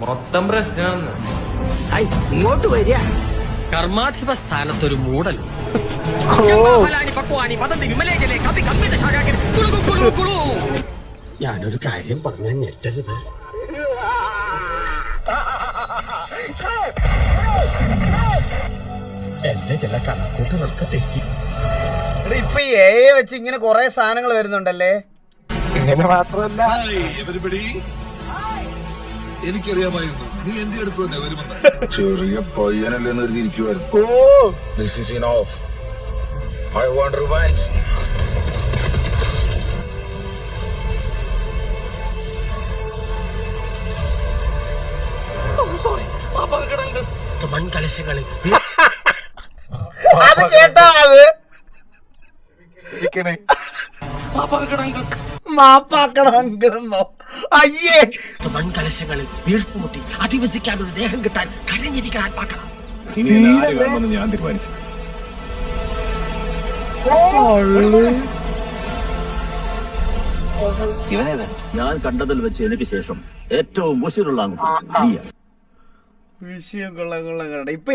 മൊത്തം പ്രശ്നമാണ്. ഇങ്ങോട്ട് വരിക. കർമാധിപ സ്ഥാനത്തൊരു മൂടൽ. ഞാനൊരു കാര്യം പറഞ്ഞാൽ ഞെട്ടരുത്. എന്റെ ചില കണക്കൂട്ടുകളൊക്കെ തെറ്റി. ഇപ്പൊ വെച്ച് ഇങ്ങനെ കൊറേ സാധനങ്ങൾ വരുന്നുണ്ടല്ലേ. ഇങ്ങനെ മാത്രമല്ല, എനിക്കറിയാമായിരുന്നു നീ എന്റെ അടുത്ത് തന്നെ വരുമെന്ന്. ചെറിയ പയ്യനല്ലെന്ന് എഴുതിയിരിക്കുവായിരുന്നു. This is enough. I want revenge. മൺകലശങ്ങളിൽ അത് കേട്ടോ, അത് മാപ്പാക്കണം അങ്കിളെന്നോ? അയ്യേ, മൺകലശങ്ങളിൽ വീർപ്പുമുട്ടി അധിവസിക്കാൻ ഒരു ദേഹം കിട്ടാൻ കരഞ്ഞിരിക്കാൻ ആത്മാക്കണം. ഞാൻ തീരുമാനിക്കും. ഞാൻ കണ്ടതിൽ വെച്ച് എനിക്ക് ശേഷം ഏറ്റവും ഉശിരുള്ള വിഷയം കൊള്ളാം. ഇപ്പൊ